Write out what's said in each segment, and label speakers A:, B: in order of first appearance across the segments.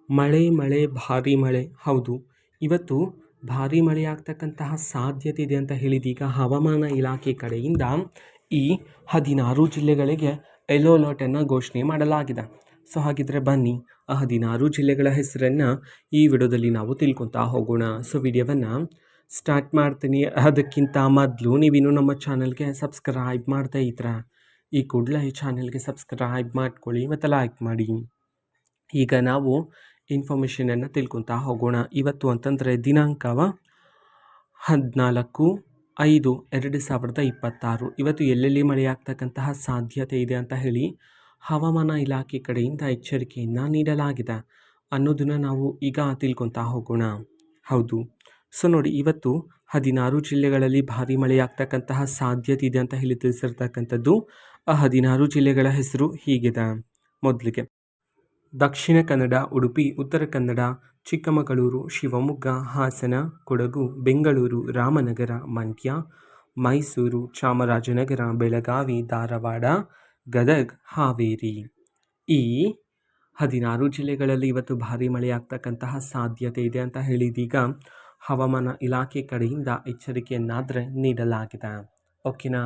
A: ಮಳೆ ಭಾರೀ ಮಳೆ. ಹೌದು, ಇವತ್ತು ಭಾರೀ ಮಳೆಯಾಗ್ತಕ್ಕಂತಹ ಸಾಧ್ಯತೆ ಇದೆ ಅಂತ ಹೇಳಿದೀಗ ಹವಾಮಾನ ಇಲಾಖೆ ಕಡೆಯಿಂದ ಈ 16 ಜಿಲ್ಲೆಗಳಿಗೆ ಯೆಲ್ಲೋ ಅಲರ್ಟನ್ನು ಘೋಷಣೆ ಮಾಡಲಾಗಿದೆ. ಸೊ ಹಾಗಿದ್ರೆ ಬನ್ನಿ ಆ 16 ಜಿಲ್ಲೆಗಳ ಹೆಸರನ್ನು ಈ ವಿಡಿಯೋದಲ್ಲಿ ನಾವು ತಿಳ್ಕೊತಾ ಹೋಗೋಣ. ಸೊ ವಿಡಿಯೋವನ್ನು ಸ್ಟಾರ್ಟ್ ಮಾಡ್ತೀನಿ. ಅದಕ್ಕಿಂತ ಮೊದಲು ನೀವಿನ್ನೂ ನಮ್ಮ ಚಾನಲ್ಗೆ ಸಬ್ಸ್ಕ್ರೈಬ್ ಮಾಡ್ತಾ ಇದ್ರೆ ಈ ಕೂಡಲೇ ಈ ಚಾನಲ್ಗೆ ಸಬ್ಸ್ಕ್ರೈಬ್ ಮಾಡ್ಕೊಳ್ಳಿ ಮತ್ತು ಲೈಕ್ ಮಾಡಿ. ಈಗ ನಾವು ಇನ್ಫಾರ್ಮೇಷನನ್ನು ತಿಳ್ಕೊತಾ ಹೋಗೋಣ. ಇವತ್ತು ಅಂತಂದರೆ ದಿನಾಂಕವ 14/5/2026. ಇವತ್ತು ಎಲ್ಲೆಲ್ಲಿ ಮಳೆಯಾಗ್ತಕ್ಕಂತಹ ಸಾಧ್ಯತೆ ಇದೆ ಅಂತ ಹೇಳಿ ಹವಾಮಾನ ಇಲಾಖೆ ಕಡೆಯಿಂದ ಎಚ್ಚರಿಕೆಯನ್ನು ನೀಡಲಾಗಿದೆ ಅನ್ನೋದನ್ನು ನಾವು ಈಗ ತಿಳ್ಕೊತಾ ಹೋಗೋಣ. ಹೌದು, ಸೊ ನೋಡಿ, ಇವತ್ತು 16 ಜಿಲ್ಲೆಗಳಲ್ಲಿ ಭಾರೀ ಮಳೆಯಾಗ್ತಕ್ಕಂತಹ ಸಾಧ್ಯತೆ ಇದೆ ಅಂತ ಹೇಳಿ ತಿಳಿಸಿರ್ತಕ್ಕಂಥದ್ದು. ಆ 16 ಜಿಲ್ಲೆಗಳ ಹೆಸರು ಹೀಗಿದೆ. ಮೊದಲಿಗೆ ದಕ್ಷಿಣ ಕನ್ನಡ, ಉಡುಪಿ, ಉತ್ತರ ಕನ್ನಡ, ಚಿಕ್ಕಮಗಳೂರು, ಶಿವಮೊಗ್ಗ, ಹಾಸನ, ಕೊಡಗು, ಬೆಂಗಳೂರು, ರಾಮನಗರ, ಮಂಡ್ಯ, ಮೈಸೂರು, ಚಾಮರಾಜನಗರ, ಬೆಳಗಾವಿ, ಧಾರವಾಡ, ಗದಗ, ಹಾವೇರಿ. ಈ 16 ಜಿಲ್ಲೆಗಳಲ್ಲಿ ಇವತ್ತು ಭಾರೀ ಮಳೆಯಾಗ್ತಕ್ಕಂತಹ ಸಾಧ್ಯತೆ ಇದೆ ಅಂತ ಹೇಳಿದೀಗ ಹವಾಮಾನ ಇಲಾಖೆ ಕಡೆಯಿಂದ ಎಚ್ಚರಿಕೆಯನ್ನಾದರೆ ನೀಡಲಾಗಿದೆ. ಓಕೆನಾ?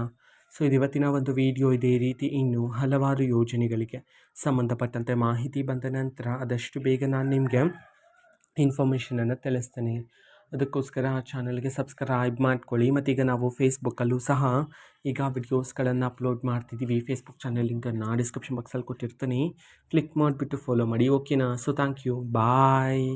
A: ಸೊ ಇದು ಇವತ್ತಿನ ಒಂದು ವಿಡಿಯೋ. ಇದೇ ರೀತಿ ಇನ್ನೂ ಹಲವಾರು ಯೋಜನೆಗಳಿಗೆ ಸಂಬಂಧಪಟ್ಟಂತೆ ಮಾಹಿತಿ ಬಂದ ನಂತರ ಆದಷ್ಟು ಬೇಗ ನಾನು ನಿಮಗೆ ಇನ್ಫಾರ್ಮೇಷನನ್ನು ತಿಳಿಸ್ತೇನೆ. ಅದಕ್ಕೋಸ್ಕರ ಆ ಚಾನಲ್ಗೆ ಸಬ್ಸ್ಕ್ರೈಬ್ ಮಾಡ್ಕೊಳ್ಳಿ. ಮತ್ತೀಗ ನಾವು ಫೇಸ್ಬುಕ್ಕಲ್ಲೂ ಸಹ ಈಗ ವಿಡಿಯೋಸ್ಗಳನ್ನು ಅಪ್ಲೋಡ್ ಮಾಡ್ತಿದ್ದೀವಿ. ಫೇಸ್ಬುಕ್ ಚಾನಲ್ ಲಿಂಕನ್ನು ಡಿಸ್ಕ್ರಿಪ್ಷನ್ ಬಾಕ್ಸಲ್ಲಿ ಕೊಟ್ಟಿರ್ತೀನಿ. ಕ್ಲಿಕ್ ಮಾಡಿಬಿಟ್ಟು ಫಾಲೋ ಮಾಡಿ. ಓಕೆನಾ? So thank you, bye.